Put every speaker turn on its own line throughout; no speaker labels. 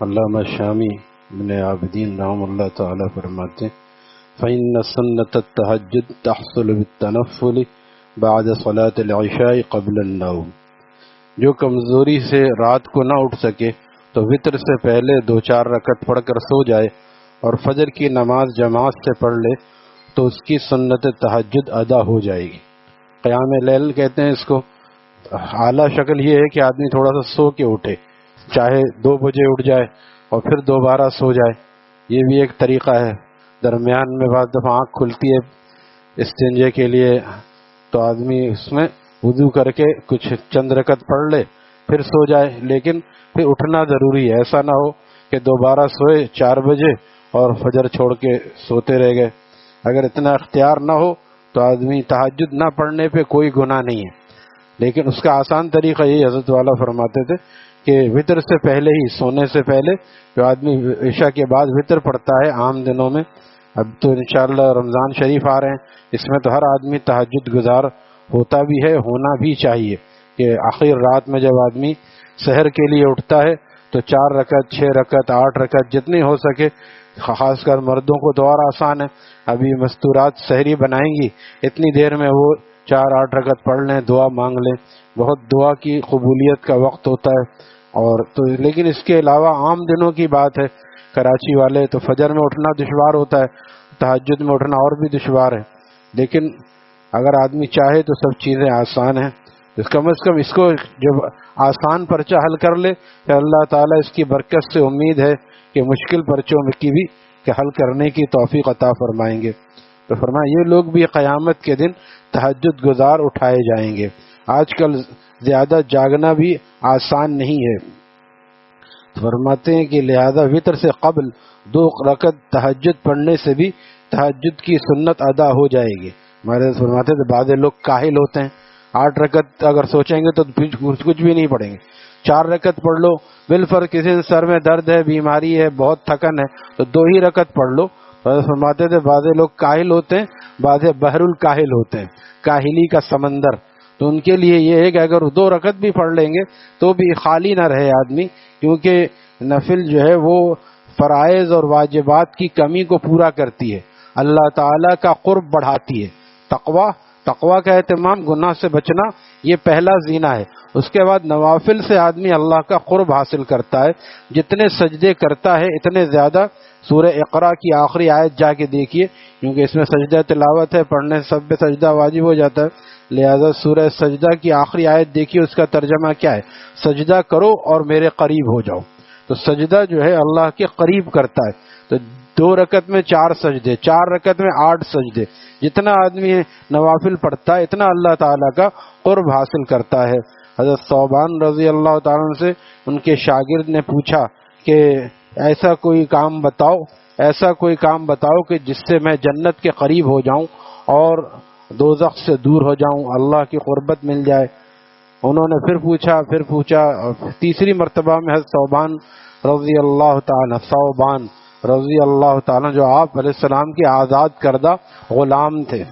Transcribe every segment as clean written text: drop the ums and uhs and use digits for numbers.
علامہ شامی ابن عابدین رحمہ اللہ تعالی فرماتے ہیں فإن سنة التہجد تحصل بالتنفل بعد صلاة العشاء قبل النوم، جو کمزوری سے رات کو نہ اٹھ سکے تو وطر سے پہلے 2-4 رکعت پڑھ کر سو جائے اور فجر کی نماز جماعت سے پڑھ لے تو اس کی سنت تہجد ادا ہو جائے گی۔ قیام لیل کہتے ہیں اس کو۔ اعلیٰ شکل یہ ہے کہ آدمی تھوڑا سا سو کے اٹھے، چاہے 2 بجے اٹھ جائے اور پھر دوبارہ سو جائے، یہ بھی ایک طریقہ ہے۔ درمیان میں بعض دفعہ آنکھ کھلتی ہے استنجے کے لیے تو آدمی اس میں وضو کر کے کچھ چند رکعت پڑھ لے پھر سو جائے، لیکن پھر اٹھنا ضروری ہے، ایسا نہ ہو کہ دوبارہ سوئے 4 بجے اور فجر چھوڑ کے سوتے رہ گئے۔ اگر اتنا اختیار نہ ہو تو آدمی تہجد نہ پڑھنے پہ کوئی گناہ نہیں ہے، لیکن اس کا آسان طریقہ یہی حضرت والا فرماتے تھے کہ وطر سے پہلے ہی، سونے سے پہلے جو آدمی عشاء کے بعد وطر پڑھتا ہے عام دنوں میں، اب تو انشاءاللہ رمضان شریف آ رہے ہیں، اس میں تو ہر آدمی تہجد گزار ہوتا بھی ہے، ہونا بھی چاہیے کہ آخر رات میں جب آدمی سحر کے لیے اٹھتا ہے تو 4 رکعت 6 رکعت 8 رکعت جتنی ہو سکے، خاص کر مردوں کو تو اور آسان ہے، ابھی مستورات سحری بنائیں گی، اتنی دیر میں وہ 4-8 رکعت پڑھ لیں، دعا مانگ لیں، بہت دعا کی قبولیت کا وقت ہوتا ہے۔ اور تو لیکن اس کے علاوہ عام دنوں کی بات ہے، کراچی والے تو فجر میں اٹھنا دشوار ہوتا ہے، تہجد میں اٹھنا اور بھی دشوار ہے، لیکن اگر آدمی چاہے تو سب چیزیں آسان ہیں، کم از کم اس کو جب آسان پرچہ حل کر لے کہ اللہ تعالیٰ اس کی برکت سے امید ہے کہ مشکل پرچوں میں کی بھی کہ حل کرنے کی توفیق عطا فرمائیں گے۔ تو فرمایا یہ لوگ بھی قیامت کے دن تہجد گزار اٹھائے جائیں گے۔ آج کل زیادہ جاگنا بھی آسان نہیں ہے، فرماتے ہیں کہ لہذا وطر سے قبل 2 رکعت تہجد پڑھنے سے بھی تہجد کی سنت ادا ہو جائے گی۔ ہمارے فرماتے ہیں بعض لوگ کاہل ہوتے ہیں، 8 رکعت اگر سوچیں گے تو کچھ بھی نہیں پڑھیں گے، 4 رکعت پڑھ لو، بالفرض کسی سر میں درد ہے، بیماری ہے، بہت تھکن ہے تو 2 ہی رکعت پڑھ لو۔ فرماتے تھے بعض لوگ کاہل ہوتے ہیں، بعض بحر الکاہل ہوتے ہیں، کاہلی کا سمندر، تو ان کے لیے یہ ہے کہ اگر 2 رکعت بھی پڑھ لیں گے تو بھی خالی نہ رہے آدمی، کیونکہ نفل جو ہے وہ فرائض اور واجبات کی کمی کو پورا کرتی ہے، اللہ تعالیٰ کا قرب بڑھاتی ہے۔ تقوی کا اہتمام، گناہ سے بچنا، یہ پہلا زینہ ہے۔ اس کے بعد نوافل سے آدمی اللہ کا قرب حاصل کرتا ہے، جتنے سجدے کرتا ہے اتنے زیادہ۔ سورہ اقرا کی آخری آیت جا کے دیکھیے، کیونکہ اس میں سجدہ تلاوت ہے، پڑھنے سے سب پہ سجدہ واجب ہو جاتا ہے، لہذا سورہ سجدہ کی آخری آیت دیکھیے، اس کا ترجمہ کیا ہے؟ سجدہ کرو اور میرے قریب ہو جاؤ۔ تو سجدہ جو ہے اللہ کے قریب کرتا ہے، تو 2 رکعت میں 4 سجدے، 4 رکعت میں 8 سجدے، جتنا آدمی نوافل پڑھتا ہے اتنا اللہ تعالیٰ کا قرب حاصل کرتا ہے۔ حضرت ثوبان رضی اللہ تعالیٰ عنہ سے ان کے شاگرد نے پوچھا کہ ایسا کوئی کام بتاؤ کہ جس سے میں جنت کے قریب ہو جاؤں اور دوزخ سے دور ہو جاؤں، اللہ کی قربت مل جائے۔ انہوں نے پھر پوچھا، تیسری مرتبہ میں حضرت ثوبان رضی اللہ تعالیٰ جو آپ علیہ السلام کے آزاد کردہ غلام تھے،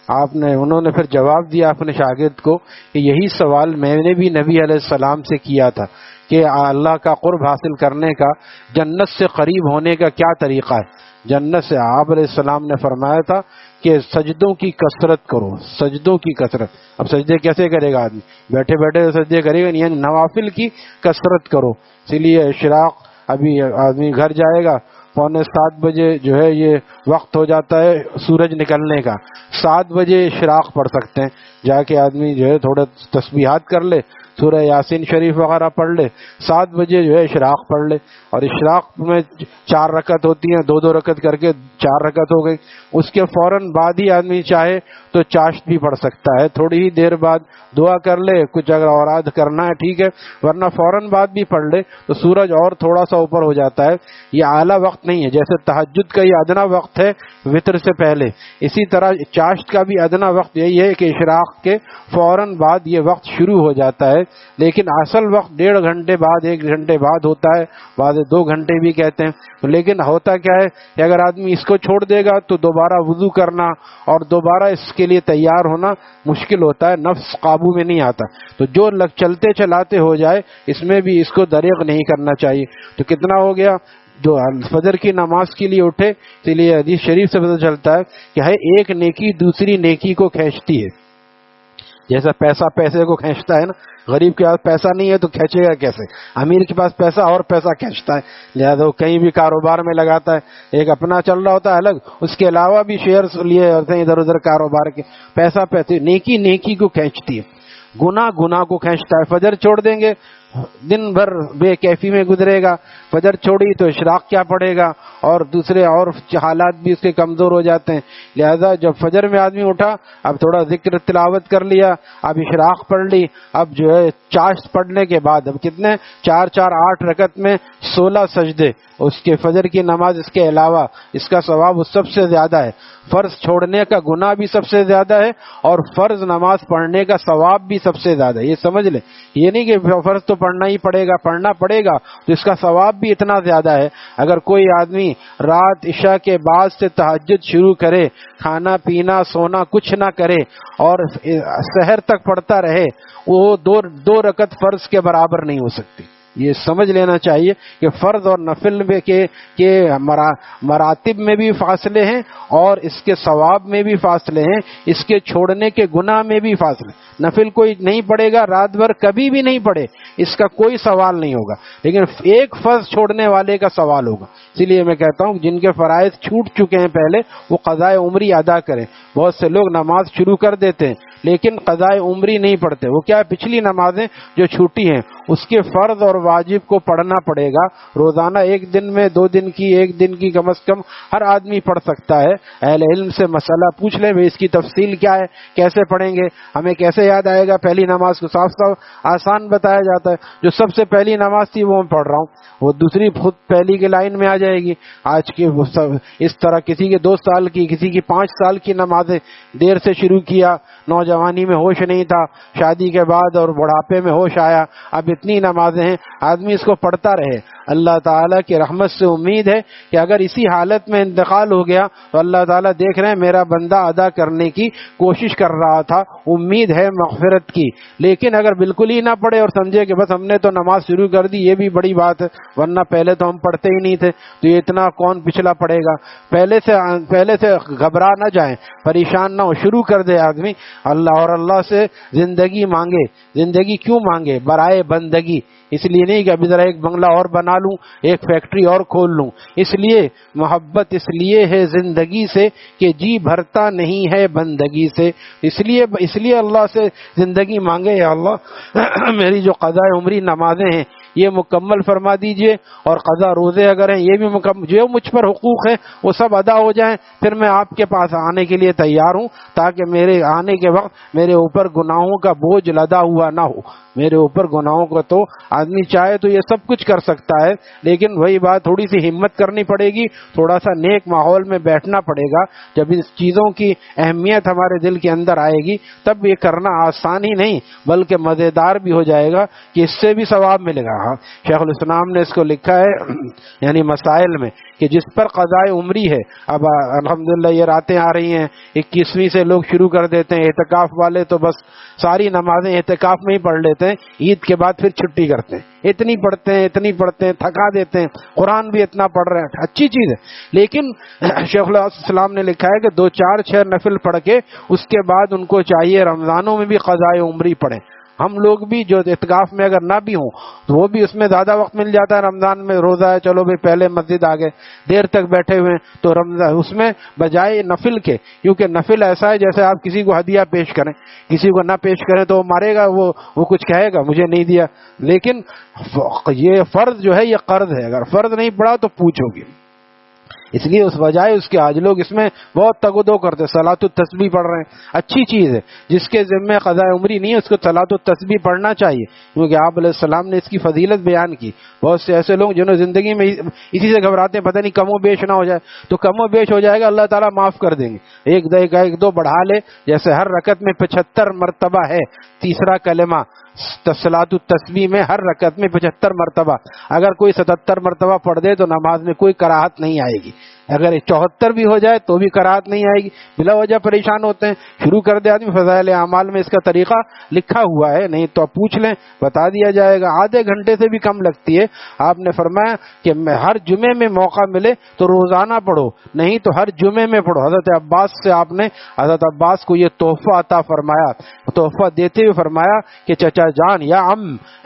انہوں نے پھر جواب دیا اپنے شاگرد کو کہ یہی سوال میں نے بھی نبی علیہ السلام سے کیا تھا کہ اللہ کا قرب حاصل کرنے کا، جنت سے قریب ہونے کا کیا طریقہ ہے؟ جنت سے آپ علیہ السلام نے فرمایا تھا کہ سجدوں کی کثرت کرو، سجدوں کی کثرت۔ اب سجدے کیسے کرے گا آدمی؟ بیٹھے بیٹھے سجدے کرے گا، یعنی نوافل کی کثرت کرو۔ اسی لیے اشراق، ابھی آدمی گھر جائے گا 6:45 بجے جو ہے یہ وقت ہو جاتا ہے سورج نکلنے کا، 7 بجے اشراق پڑھ سکتے ہیں، جا کے آدمی جو ہے تھوڑا تسبیحات کر لے، سورہ یاسین شریف وغیرہ پڑھ لے، 7 بجے جو ہے اشراق پڑھ لے، اور اشراق میں 4 رکعت ہوتی ہیں، 2 رکعت کر کے 4 رکعت ہو گئی۔ اس کے فوراً بعد ہی آدمی چاہے تو چاشت بھی پڑھ سکتا ہے، تھوڑی ہی دیر بعد دعا کر لے، کچھ اگر اوراد کرنا ہے ٹھیک ہے، ورنہ فوراً بعد بھی پڑھ لے تو سورج اور تھوڑا سا اوپر ہو جاتا ہے۔ یہ اعلیٰ وقت نہیں ہے، جیسے تہجد کا یہ ادنا وقت ہے وطر سے پہلے، اسی طرح چاشت کا بھی ادنا وقت یہی ہے کہ اشراق اشراق کے فوراً بعد یہ وقت شروع ہو جاتا ہے، لیکن اصل وقت 1.5 گھنٹے بعد 1 گھنٹے بعد ہوتا ہے، بعد 2 گھنٹے بھی کہتے ہیں۔ لیکن ہوتا کیا ہے کہ اگر آدمی اس کو چھوڑ دے گا تو دوبارہ وضو کرنا اور دوبارہ اس کے لیے تیار ہونا مشکل ہوتا ہے، نفس قابو میں نہیں آتا۔ تو جو چلتے چلاتے ہو جائے اس میں بھی اس کو دریغ نہیں کرنا چاہیے۔ تو کتنا ہو گیا؟ جو فجر کی نماز کے لیے اٹھے، اسی لیے حدیث شریف سے پتہ چلتا ہے کہ ایک نیکی دوسری نیکی کو کھینچتی ہے، جیسا پیسہ پیسے کو کھینچتا ہے نا۔ غریب کے پاس پیسہ نہیں ہے تو کھینچے گا کیسے؟ امیر کے پاس پیسہ اور پیسہ کھینچتا ہے، لہذا وہ کہیں بھی کاروبار میں لگاتا ہے، ایک اپنا چل رہا ہوتا ہے الگ، اس کے علاوہ بھی شیئرز لیے ہوتے ہیں ادھر ادھر کاروبار کے۔ پیسہ پیسے، نیکی نیکی کو کھینچتی ہے، گناہ گناہ کو کھینچتا ہے۔ فجر چھوڑ دیں گے دن بھر بے کیفی میں گزرے گا، فجر چھوڑی تو اشراق کیا پڑے گا، اور دوسرے اور حالات بھی اس کے کمزور ہو جاتے ہیں۔ لہذا جب فجر میں آدمی اٹھا، اب تھوڑا ذکر تلاوت کر لیا، اب اشراق پڑھ لی، اب جو ہے چاشت پڑھنے کے بعد اب کتنے 4 4 8 رکعت میں 16 سجدے، اس کے فجر کی نماز اس کے علاوہ، اس کا ثواب اس سب سے زیادہ ہے۔ فرض چھوڑنے کا گناہ بھی سب سے زیادہ ہے اور فرض نماز پڑھنے کا ثواب بھی سب سے زیادہ ہے، یہ سمجھ لیں۔ یہ نہیں کہ فرض تو پڑھنا ہی پڑے گا، پڑھنا پڑے گا تو اس کا ثواب بھی اتنا زیادہ ہے۔ اگر کوئی آدمی رات عشاء کے بعد سے تہجد شروع کرے، کھانا پینا سونا کچھ نہ کرے اور سحر تک پڑھتا رہے، وہ دو رکعت فرض کے برابر نہیں ہو سکتی۔ یہ سمجھ لینا چاہیے کہ فرض اور نفل میں کے مراتب میں بھی فاصلے ہیں اور اس کے ثواب میں بھی فاصلے ہیں، اس کے چھوڑنے کے گناہ میں بھی فاصلے۔ نفل کوئی نہیں پڑھے گا رات بھر، کبھی بھی نہیں پڑھے، اس کا کوئی سوال نہیں ہوگا، لیکن ایک فرض چھوڑنے والے کا سوال ہوگا۔ اسی لیے میں کہتا ہوں جن کے فرائض چھوٹ چکے ہیں پہلے، وہ قضاء عمری ادا کریں۔ بہت سے لوگ نماز شروع کر دیتے ہیں لیکن قضاء عمری نہیں پڑھتے۔ وہ کیا؟ پچھلی نمازیں جو چھوٹی ہیں اس کے فرض اور واجب کو پڑھنا پڑے گا روزانہ، 1 دن میں 2 دن کی 1 دن کی کم از کم ہر آدمی پڑھ سکتا ہے۔ اہل علم سے مسئلہ پوچھ لیں بھئی اس کی تفصیل کیا ہے، کیسے پڑھیں گے، ہمیں کیسے یاد آئے گا؟ پہلی نماز کو صاف صاف آسان بتایا جاتا ہے، جو سب سے پہلی نماز تھی وہ میں پڑھ رہا ہوں، وہ دوسری خود پہلی کی لائن میں آ جائے گی۔ آج کے اس طرح کسی کے 2 سال کی، کسی کی 5 سال کی نمازیں دیر سے شروع کیا، نوجوانی میں ہوش نہیں تھا، شادی کے بعد اور بڑھاپے میں ہوش آیا، اب اتنی نمازیں ہیں، آدمی اس کو پڑھتا رہے۔ اللہ تعالیٰ کی رحمت سے امید ہے کہ اگر اسی حالت میں انتقال ہو گیا تو اللہ تعالیٰ دیکھ رہے ہیں میرا بندہ ادا کرنے کی کوشش کر رہا تھا، امید ہے مغفرت کی۔ لیکن اگر بالکل ہی نہ پڑھے اور سمجھے کہ بس ہم نے تو نماز شروع کر دی، یہ بھی بڑی بات ہے، ورنہ پہلے تو ہم پڑھتے ہی نہیں تھے، تو یہ اتنا کون پچھلا پڑے گا۔ پہلے سے گھبرا نہ جائیں، پریشان نہ ہو، شروع کر دے آدمی اللہ اور اللہ سے زندگی مانگے۔ زندگی کیوں مانگے؟ برائے بندگی، اس لیے نہیں کہ ابھی ذرا ایک بنگلہ اور بنا لوں، ایک فیکٹری اور کھول لوں، اس لیے محبت اس لیے ہے زندگی سے کہ جی بھرتا نہیں ہے بندگی سے، اس لیے اللہ سے زندگی مانگے، یا اللہ میری جو قضاء عمری نمازیں ہیں یہ مکمل فرما دیجئے، اور قضا روزے اگر ہیں یہ بھی مکمل، جو مجھ پر حقوق ہیں وہ سب ادا ہو جائیں، پھر میں آپ کے پاس آنے کے لیے تیار ہوں، تاکہ میرے آنے کے وقت میرے اوپر گناہوں کا بوجھ لدا ہوا نہ ہو۔ میرے اوپر گناہوں کو تو آدمی چاہے تو یہ سب کچھ کر سکتا ہے، لیکن وہی بات تھوڑی سی ہمت کرنی پڑے گی، تھوڑا سا نیک ماحول میں بیٹھنا پڑے گا۔ جب ان چیزوں کی اہمیت ہمارے دل کے اندر آئے گی تب یہ کرنا آسان ہی نہیں بلکہ مزیدار بھی ہو جائے گا کہ اس سے بھی ثواب ملے گا۔ شیخ الاسلام نے اس کو لکھا ہے یعنی مسائل میں کہ جس پر قضاء عمری ہے، اب الحمدللہ یہ راتیں آ رہی ہیں، 21ویں سے لوگ شروع کر دیتے ہیں، اعتکاف والے تو بس ساری نمازیں اعتکاف میں ہی پڑھ لیتے ہیں، عید کے بعد پھر چھٹی کرتے ہیں، اتنی پڑھتے ہیں تھکا دیتے ہیں، قرآن بھی اتنا پڑھ رہے ہیں، اچھی چیز ہے، لیکن شیخ الاسلام نے لکھا ہے کہ 2 4 6 نفل پڑھ کے اس کے بعد ان کو چاہیے رمضانوں میں بھی قضاء عمری پڑھیں۔ ہم لوگ بھی جو اعتکاف میں اگر نہ بھی ہوں تو وہ بھی اس میں زیادہ وقت مل جاتا ہے، رمضان میں روزہ ہے، چلو بھائی پہلے مسجد آ گئے، دیر تک بیٹھے ہوئے تو رمضان اس میں بجائے نفل کے، کیونکہ نفل ایسا ہے جیسے آپ کسی کو ہدیہ پیش کریں، کسی کو نہ پیش کریں تو وہ مارے گا، وہ کچھ کہے گا مجھے نہیں دیا، لیکن یہ فرض جو ہے یہ قرض ہے، اگر فرض نہیں پڑا تو پوچھو گے۔ اس لیے اس بجائے اس کے آج لوگ اس میں بہت تگ و دو کرتے ہیں، صلاۃ التسبیح پڑھ رہے ہیں، اچھی چیز ہے، جس کے ذمہ قضاء عمری نہیں ہے اس کو صلاۃ التسبیح پڑھنا چاہیے، کیونکہ آپ علیہ السلام نے اس کی فضیلت بیان کی۔ بہت سے ایسے لوگ جنہوں زندگی میں اسی سے گھبراتے ہیں، پتہ نہیں کم و بیش نہ ہو جائے، تو کم و بیش ہو جائے گا اللہ تعالیٰ معاف کر دیں گے، ایک دو بڑھا لے، جیسے ہر رکعت میں 75 مرتبہ ہے تیسرا کلمہ صلاۃ التسبیح میں، ہر رکعت میں 75 مرتبہ، اگر کوئی 77 مرتبہ پڑھ دے تو نماز میں کوئی کراہت نہیں آئے گی، اگر 74 بھی ہو جائے تو بھی کراہت نہیں آئے گی۔ بلا وجہ پریشان ہوتے ہیں، شروع کر دے آدمی، فضائل اعمال میں اس کا طریقہ لکھا ہوا ہے، نہیں تو پوچھ لیں بتا دیا جائے گا، آدھے گھنٹے سے بھی کم لگتی ہے۔ آپ نے فرمایا کہ ہر جمعے میں موقع ملے تو روزانہ پڑھو، نہیں تو ہر جمعے میں پڑھو۔ حضرت عباس سے آپ نے حضرت عباس کو یہ تحفہ عطا فرمایا، تحفہ دیتے ہوئے فرمایا کہ چچا جان یا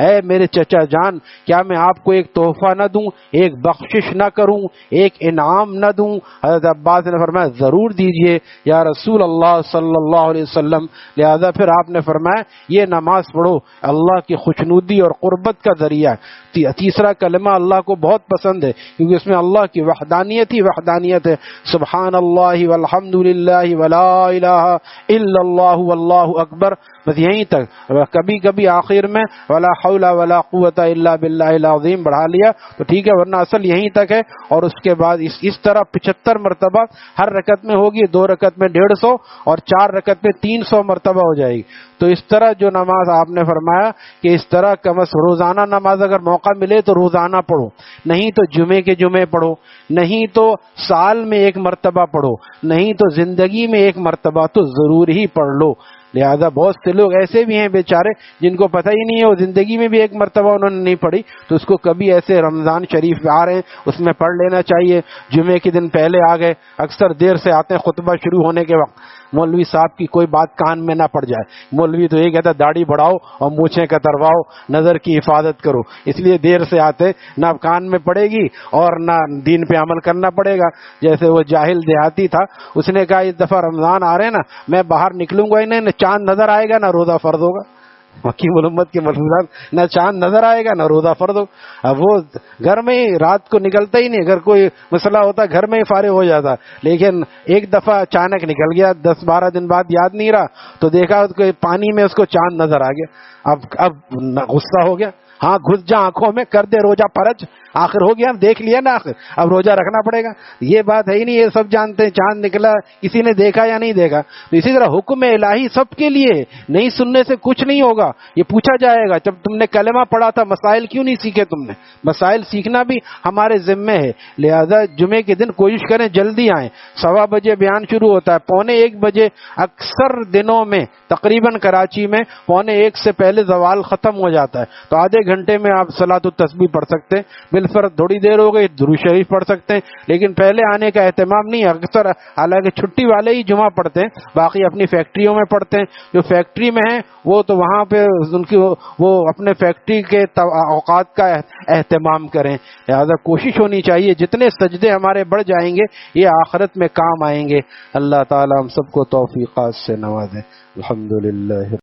اے میرے چچا جان، کیا میں آپ کو ایک تحفہ نہ دوں، ایک بخشش نہ کروں، ایک انعام نہ دوں؟ حضرت عباس نے فرمایا ضرور دیجئے یا رسول اللہ صلی اللہ علیہ وسلم۔ لہذا پھر آپ نے فرمایا یہ نماز پڑھو، اللہ کی خوشنودی اور قربت کا ذریعہ ہے۔ تیسرا کلمہ اللہ کو بہت پسند ہے کیونکہ اس میں اللہ کی وحدانیت ہی وحدانیت ہے، سبحان اللہ والحمد للہ ولا الہ الا اللہ واللہ اکبر، بس یہیں تک۔ کبھی کبھی آخر میں ولا حول ولا قوت الا باللہ العظیم بڑھا لیا تو ٹھیک ہے، ورنہ اصل یہیں تک ہے۔ اور اس کے بعد اس طرح 75 مرتبہ ہر رکعت میں ہوگی، 2 رکعت میں 150 اور 4 رکعت میں 300 مرتبہ ہو جائے گی۔ تو اس طرح جو نماز آپ نے فرمایا کہ اس طرح کم از روزانہ نماز اگر موقع ملے تو روزانہ پڑھو، نہیں تو جمعے کے جمعے پڑھو، نہیں تو سال میں 1 مرتبہ پڑھو، نہیں تو زندگی میں 1 مرتبہ تو ضرور ہی پڑھ لو۔ لہذا بہت سے لوگ ایسے بھی ہیں بیچارے جن کو پتہ ہی نہیں ہے، وہ زندگی میں بھی 1 مرتبہ انہوں نے نہیں پڑھی، تو اس کو کبھی ایسے رمضان شریف آ رہے ہیں اس میں پڑھ لینا چاہیے۔ جمعے کے دن پہلے آ گئے، اکثر دیر سے آتے ہیں خطبہ شروع ہونے کے وقت، مولوی صاحب کی کوئی بات کان میں نہ پڑ جائے، مولوی تو یہ کہتا ہے داڑھی بڑھاؤ اور مونچھیں کترواؤ، نظر کی حفاظت کرو، اس لیے دیر سے آتے، نہ کان میں پڑے گی اور نہ دین پہ عمل کرنا پڑے گا۔ جیسے وہ جاہل دیہاتی تھا، اس نے کہا اس دفعہ رمضان آ رہے ہیں نا، میں باہر نکلوں گا ہی نہیں، نہ چاند نظر آئے گا نہ روزہ فرض ہوگا۔ حکیم الامت کے ملفوظات، نہ چاند نظر آئے گا نہ روزہ فرض ہو۔ اب وہ گھر میں ہی رات کو نکلتا ہی نہیں، اگر کوئی مسئلہ ہوتا گھر میں ہی فارغ ہو جاتا، لیکن ایک دفعہ اچانک نکل گیا، 10-12 دن بعد یاد نہیں رہا تو دیکھا اس کو پانی میں اس کو چاند نظر آ گیا، اب غصہ ہو گیا، ہاں گھس جا آنکھوں میں، کر دے روزہ فرض، آخر ہو گیا، دیکھ لیا نا، آخر اب روزہ رکھنا پڑے گا۔ یہ بات ہے ہی نہیں، یہ سب جانتے ہیں چاند نکلا، کسی نے دیکھا یا نہیں دیکھا۔ تو اسی طرح حکم الہی سب کے لیے، نہیں سننے سے کچھ نہیں ہوگا، یہ پوچھا جائے گا جب تم نے کلمہ پڑھا تھا مسائل کیوں نہیں سیکھے تم نے؟ مسائل سیکھنا بھی ہمارے ذمے ہے، لہذا جمعے کے دن کوشش کریں جلدی آئیں۔ 1:15 بجے بیان شروع ہوتا ہے، 12:45 بجے اکثر دنوں میں تقریباً کراچی میں 12:45 سے پہلے زوال ختم ہو جاتا ہے، تو آدھے گھنٹے میں آپ صلاۃ التسبیح پڑھ سکتے ہیں، بالفرض تھوڑی دیر ہو گئی درود شریف پڑھ سکتے ہیں، لیکن پہلے آنے کا اہتمام نہیں ہے۔ اکثر حالانکہ چھٹی والے ہی جمعہ پڑھتے ہیں، باقی اپنی فیکٹریوں میں پڑھتے ہیں، جو فیکٹری میں ہیں وہ تو وہاں پہ ان کی وہ اپنے فیکٹری کے اوقات کا اہتمام کریں۔ لہذا کوشش ہونی چاہیے جتنے سجدے ہمارے بڑھ جائیں گے یہ آخرت میں کام آئیں گے۔ اللہ تعالی ہم سب کو توفیقات سے نوازے۔ الحمدللہ۔